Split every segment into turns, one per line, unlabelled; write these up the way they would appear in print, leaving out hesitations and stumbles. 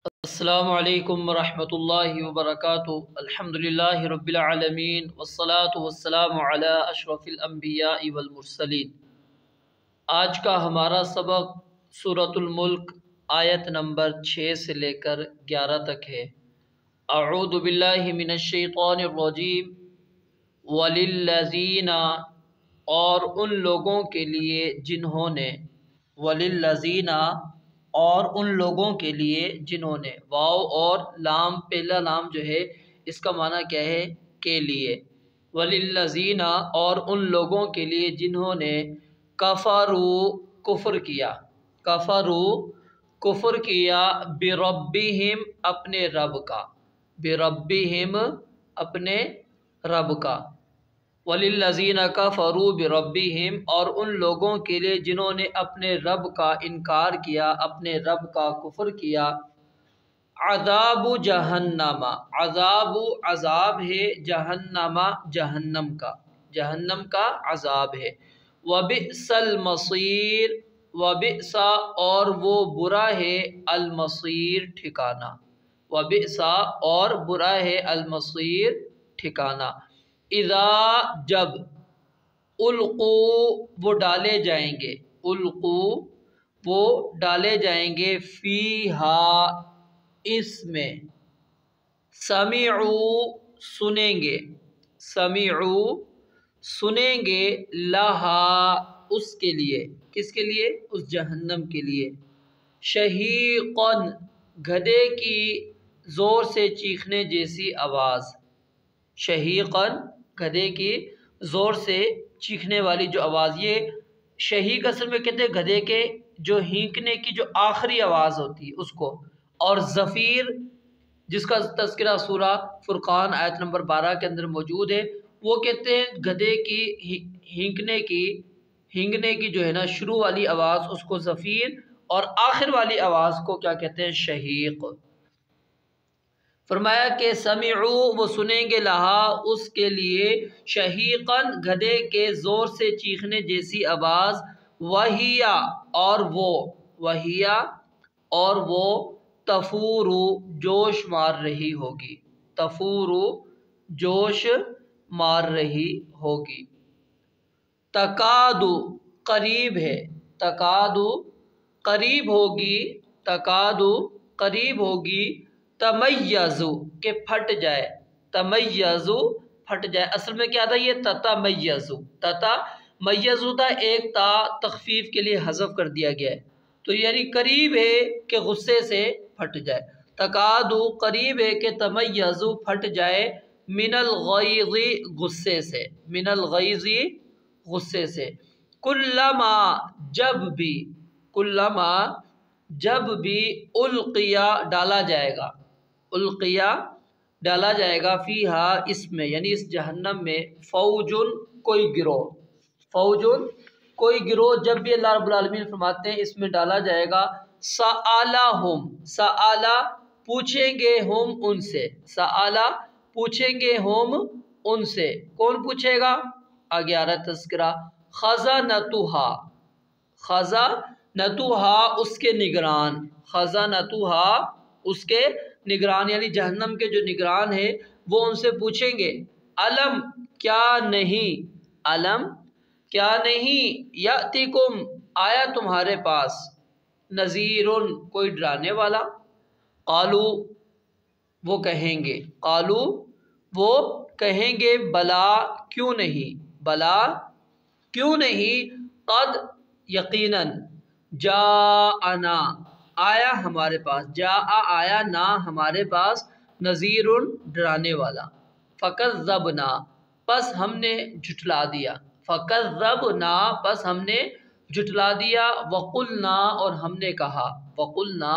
السلام علیکم ورحمۃ اللہ وبرکاتہ۔ الحمدللہ رب العالمین والصلاة والسلام علی اشرف الانبیاء والمرسلین۔ آج کا ہمارا سبق سورۃ الملک آیت نمبر 6 سے لے کر 11 تک ہے۔ اعوذ باللہ من الشیطان الرجیم۔ وللذین، اور ان لوگوں کے لیے جنہوں نے، وللذین، اور ان لوگوں کے لیے جنہوں نے، واو اور لام، پہلا لام جو ہے اس کا معنی کیا ہے؟ کے لیے۔ وللذین، اور ان لوگوں کے لیے جنہوں نے کفروا، کفر کیا، کفروا، کفر کیا، بربہم، اپنے رب کا، بربہم، اپنے رب کا۔ وَلِلَّذِينَ كَفَرُوا بِرَبِّهِمْ، اور ان لوگوں کے لیے جنہوں نے اپنے رب کا انکار کیا، اپنے رب کا کفر کیا، عذاب جہنم، عذاب، عذاب ہے، جہنم، جہنم کا، جہنم کا عذاب ہے، وَبِئْسَ الْمَصِيرُ، وَبِئْسَ، اور وہ برا ہے، المصیر، ٹھکانہ، وَبِئْسَ، اور برا ہے، المصیر، ٹھکانہ۔ اذا، جب، القو، وہ ڈالے جائیں گے، القو، وہ ڈالے جائیں گے، فیہا، اس میں، سمعوا، سنیں گے، سمعوا، سنیں گے، لہا، اس کے لیے، کس کے لیے؟ اس جہنم کے لیے، شہیقاً، گدھے کی زور سے چیخنے جیسی آواز، شہیقاً، گدھے کی زور سے چیخنے والی جو آواز۔ یہ شہیق اصل میں کہتے ہیں گدھے کے جو ہینکنے کی جو آخری آواز ہوتی ہے اس کو، اور زفیر جس کا تذکرہ سورہ فرقان آیت نمبر 12 کے اندر موجود ہے، وہ کہتے ہیں گدھے کی ہینکنے کی جو ہے نا شروع والی آواز اس کو زفیر، اور آخر والی آواز کو کیا کہتے ہیں؟ شہیق۔ فرمایا کہ سمعوا، وہ سنیں گے، لہا، اس کے لیے، شہیقاً، گدھے کے زور سے چیخنے جیسی آواز، وہیا، اور وہ، وہیا، اور وہ، تفور، جوش مار رہی ہوگی، تفور، جوش مار رہی ہوگی۔ تکاد، قریب ہے، تکاد، قریب ہوگی، تکاد، قریب ہوگی، تمیز، کہ پھٹ جائے، تمیز، پھٹ جائے۔ اصل میں کیا تھا یہ؟ تتمیز، تتمیز تھا، ایک تا تخفیف کے لیے حذف کر دیا گیا ہے، تو یعنی قریب ہے کہ غصے سے پھٹ جائے۔ تکاد، قریب ہے کہ تمیز، پھٹ جائے، من الغیظ، غصے سے، من الغیظ، غصے سے، کلما، جب بھی، کلما، جب بھی، القیا، ڈالا جائے گا، القیا، ڈالا جائے گا، فیہا، اس میں، یعنی اس جہنم میں، فوجن، کوئی گروہ، فوجن، کوئی گروہ، جب بھی اللہ رب العالمین فرماتے ہیں اس میں ڈالا جائے گا، سآلہم، سآلہ، پوچھیں گے ہم ان سے، سآلہ، پوچھیں گے ہم ان سے، کون پوچھے گا؟ آگے آ رہا تذکرہ، خزنتہا، خزنتہا، اس کے نگران، خزنتہا، اس کے نگران، یعنی جہنم کے جو نگران ہیں وہ ان سے پوچھیں گے، الم، کیا نہیں، الم، کیا نہیں، یاتکم، آیا تمہارے پاس، نذیر، کوئی ڈرانے والا، قالو، وہ کہیں گے، قالو، وہ کہیں گے، بلا، کیوں نہیں، بلا، کیوں نہیں، قد، یقیناً، جاءنا، آیا ہمارے پاس، جاء، آیا، نا، ہمارے پاس، نذیر، ڈرانے والا، فکذبنا، پس ہم نے جھٹلا دیا، فکذبنا، پس ہم نے جھٹلا دیا، وقلنا، اور ہم نے کہا، وقلنا،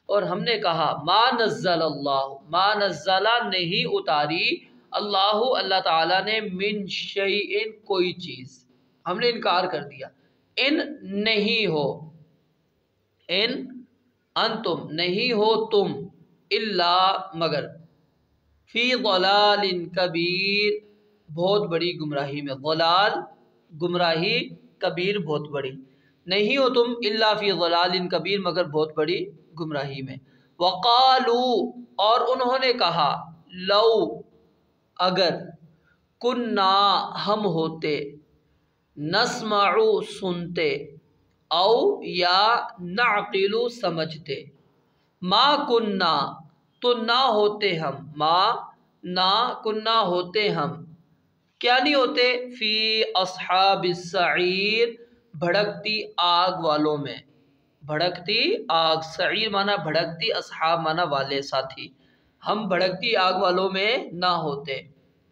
اور ہم نے کہا، ما نزل اللہ، ما نزل، نہیں اتاری، اللہ، اللہ تعالیٰ نے، من شیء، کوئی چیز، ہم نے انکار کر دیا، ان، نہیں ہو، ان، انتم، نہیں ہو تم، الا، مگر، فی ضلال کبیر، بہت بڑی گمراہی میں، ضلال، گمراہی، کبیر، بہت بڑی، نہیں ہو تم، الا فی ضلال کبیر، مگر بہت بڑی گمراہی میں۔ وقالو اور انہوں نے کہا لو اگر کننا ہم ہوتے نسمعو سنتے او یا نعقل سمجھتے ما کننا تو نہ ہوتے ہم ما نہ کننا ہوتے ہم کیا نہیں ہوتے فی اصحاب السعیر بھڑکتی آگ والوں میں بھڑکتی آگ سعیر مانا بھڑکتی اصحاب مانا والے ساتھی ہم بھڑکتی آگ والوں میں نہ ہوتے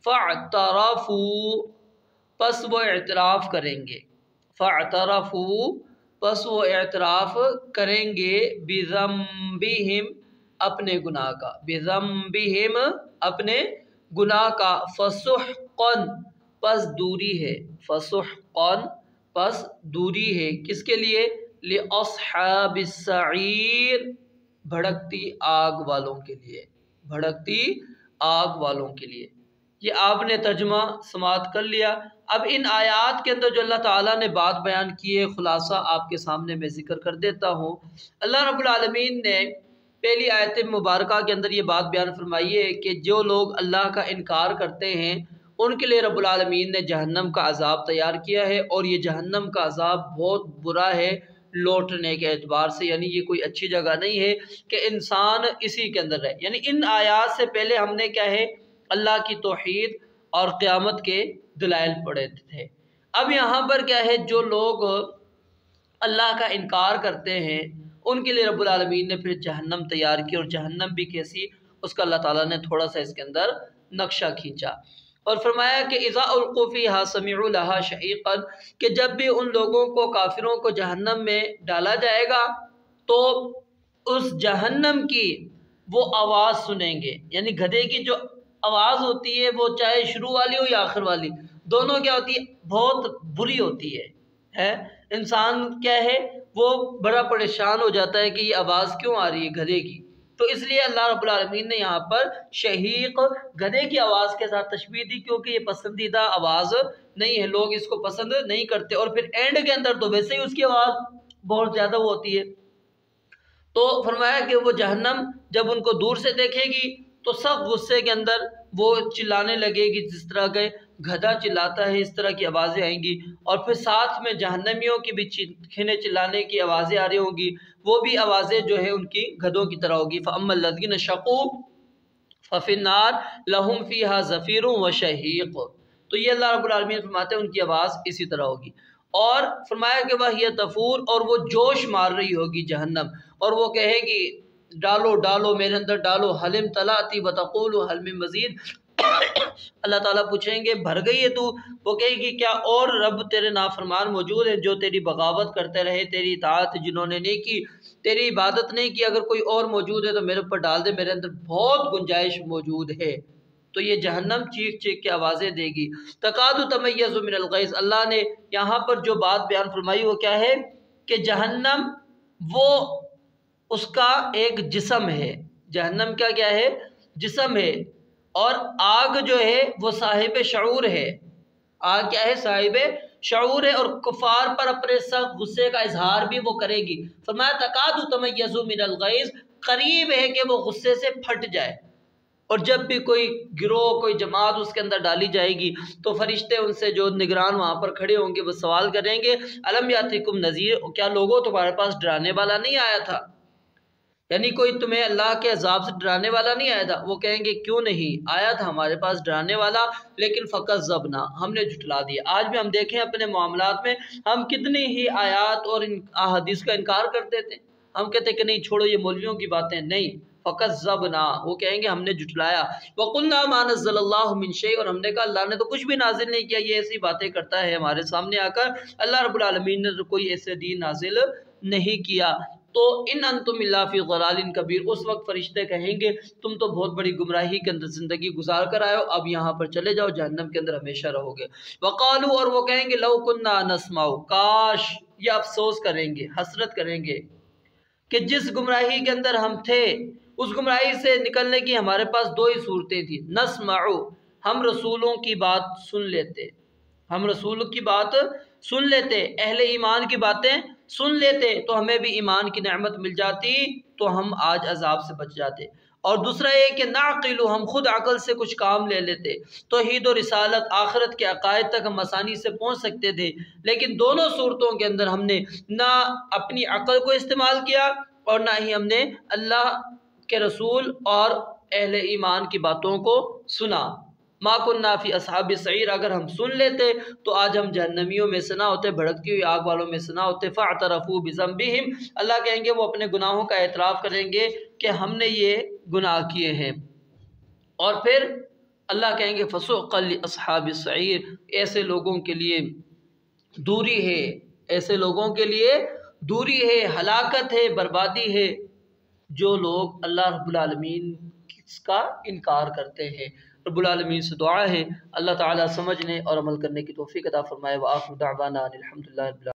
فاعترفوا پس وہ اعتراف کریں گے فاعترفوا پس وہ اعتراف کریں گے بذنبہم اپنے گناہ کا بذنبہم اپنے گناہ کا فسحقا پس دوری ہے فسحقا پس دوری ہے کس کے لیے لأصحاب السعیر بھڑکتی آگ والوں کے لیے بھڑکتی آگ والوں کے لیے یہ آپ نے ترجمہ سماعت کر لیا اب ان آیات کے اندر جو اللہ تعالیٰ نے بات بیان کی ہے خلاصہ آپ کے سامنے میں ذکر کر دیتا ہوں اللہ رب العالمین نے پہلی آیت مبارکہ کے اندر یہ بات بیان فرمائی ہے کہ جو لوگ اللہ کا انکار کرتے ہیں ان کے لیے رب العالمین نے جہنم کا عذاب تیار کیا ہے اور یہ جہنم کا عذاب بہت برا ہے لوٹنے کے اعتبار سے یعنی یہ کوئی اچھی جگہ نہیں ہے کہ انسان اسی کے اندر رہے یعنی ان آیات سے پہلے ہم نے کیا ہے اللہ کی توحید اور قیامت کے دلائل پڑھے تھے اب یہاں پر کیا ہے جو لوگ اللہ کا انکار کرتے ہیں ان کے لیے رب العالمین نے پھر جہنم تیار کی اور جہنم بھی کیسی اس کا اللہ تعالیٰ نے تھوڑا سا اس کے اندر نقشہ کھینچا اور فرمایا کہ اذا القوا فیہا سمعوا لہا شہیقا کہ جب بھی ان لوگوں کو کافروں کو جہنم میں ڈالا جائے گا تو اس جہنم کی وہ آواز سنیں گے یعنی گدھے کی جو آواز ہوتی ہے وہ چاہے شروع والی ہو یا آخر والی دونوں کیا ہوتی ہے بہت بری ہوتی ہے انسان کیا ہے وہ بڑا پریشان ہو جاتا ہے کہ یہ آواز کیوں آ رہی ہے گدھے کی تو اس لیے اللہ رب العالمین نے یہاں پر شہیق گدھے کی آواز کے ساتھ تشبیہ دی کیونکہ یہ پسندیدہ آواز نہیں ہے لوگ اس کو پسند نہیں کرتے اور پھر اینڈ کے اندر تو ویسے ہی اس کی آواز بہت زیادہ وہ ہوتی ہے تو فرمایا کہ وہ جہنم جب ان کو دور سے دیکھے گی تو سخت غصے کے اندر وہ چلانے لگے گی جس طرح کے گدھا چلاتا ہے اس طرح کی آوازیں آئیں گی اور پھر ساتھ میں جہنمیوں کی بھی چیخنے چلانے کی آوازیں آ رہی ہوں گی وہ بھی آوازیں جو ہے ان کی گدھوں کی طرح ہوگی فَأَمَّا الَّذِينَ شَقُوا فَفِي النَّارِ لَهُمْ فِيهَا زَفِيرٌ وَشَهِيقٌ تو یہ اللہ رب العالمین فرماتے ہیں ان کی آواز اسی طرح ہوگی اور فرمایا کہ وَهِيَ تَفُورُ اور وہ جوش مار رہی ہوگی جہنم اور وہ کہے گی ڈالو ڈالو میرے اندر ڈالو حلم طلعتی وتقول حل من مزید اللہ تعالیٰ پوچھیں گے بھر گئی ہے تو وہ کہے گی کیا اور رب تیرے نافرمان موجود ہیں جو تیری بغاوت کرتے رہے تیری اطاعت جنہوں نے نہیں کی تیری عبادت نہیں کی اگر کوئی اور موجود ہے تو میرے اوپر ڈال دے میرے اندر بہت گنجائش موجود ہے تو یہ جہنم چیخ چیخ کے آوازیں دے گی تکاد تمیز من الغیظ اللہ نے یہاں پر جو بات بیان فرمائی وہ کیا ہے کہ جہنم وہ اس کا ایک جسم ہے جہنم کا کیا ہے جسم ہے اور آگ جو ہے وہ صاحب شعور ہے آگ کیا ہے صاحب شعور ہے اور کفار پر اپنے سخت غصے کا اظہار بھی وہ کرے گی فرمایا تکاد تمیز من الغیظ قریب ہے کہ وہ غصے سے پھٹ جائے اور جب بھی کوئی گروہ کوئی جماعت اس کے اندر ڈالی جائے گی تو فرشتے ان سے جو نگران وہاں پر کھڑے ہوں گے وہ سوال کریں گے الم یاتکم نذیر کیا لوگوں تمہارے پاس ڈرانے والا نہیں آیا تھا یعنی کوئی تمہیں اللہ کے عذاب سے ڈرانے والا نہیں آیا تھا وہ کہیں گے کیوں نہیں آیا تھا ہمارے پاس ڈرانے والا لیکن فکذبنا ہم نے جھٹلا دیا آج بھی ہم دیکھیں اپنے معاملات میں ہم کتنی ہی آیات اور احادیث کا انکار کرتے تھے ہم کہتے کہ نہیں چھوڑو یہ مولویوں کی باتیں نہیں فکذبنا وہ کہیں گے ہم نے جھٹلایا وقلنا ما نزل اللہ من شیء اور ہم نے کہا اللہ نے تو کچھ بھی نازل نہیں کیا یہ ایسی باتیں کرتا ہے ہمارے سامنے آ کر اللہ رب العالمین نے تو کوئی ایسے دین نازل نہیں کیا تو ان انتم الا فی ضلال کبیر اس وقت فرشتے کہیں گے تم تو بہت بڑی گمراہی کے اندر زندگی گزار کر آئے ہو اب یہاں پر چلے جاؤ جہنم کے اندر ہمیشہ رہو گے وقالو اور وہ کہیں گے لو کننا نسمع کاش یہ افسوس کریں گے حسرت کریں گے کہ جس گمراہی کے اندر ہم تھے اس گمراہی سے نکلنے کی ہمارے پاس دو ہی صورتیں تھیں نسمع ہم رسولوں کی بات سن لیتے ہم رسولوں کی بات سن لیتے اہل ایمان کی باتیں سن لیتے تو ہمیں بھی ایمان کی نعمت مل جاتی تو ہم آج عذاب سے بچ جاتے، اور دوسرا یہ کہ نعقل، ہم خود عقل سے کچھ کام لے لیتے، توحید و رسالت آخرت کے عقائد تک ہم آسانی سے پہنچ سکتے تھے، لیکن دونوں صورتوں کے اندر ہم نے نہ اپنی عقل کو استعمال کیا اور نہ ہی ہم نے اللہ کے رسول اور اہل ایمان کی باتوں کو سنا۔ ما کننا فی اصحاب السعیر، اگر ہم سن لیتے تو آج ہم جہنمیوں میں سے نہ ہوتے، بھڑکتی ہوئی آگ والوں میں سے نہ ہوتے۔ فاعترفوا بذنبہم، اللہ کہیں گے وہ اپنے گناہوں کا اعتراف کریں گے کہ ہم نے یہ گناہ کیے ہیں، اور پھر اللہ کہیں گے فسحقا لاصحاب السعیر، ایسے لوگوں کے لیے دوری ہے، ایسے لوگوں کے لیے دوری ہے، ہلاکت ہے، بربادی ہے، جو لوگ اللہ رب العالمین کا انکار کرتے ہیں۔ رب العالمین سے دعا ہے اللہ تعالیٰ سمجھنے اور عمل کرنے کی توفیق عطا فرمائے۔ وآخر دعوانا الحمدللہ رب العالمین۔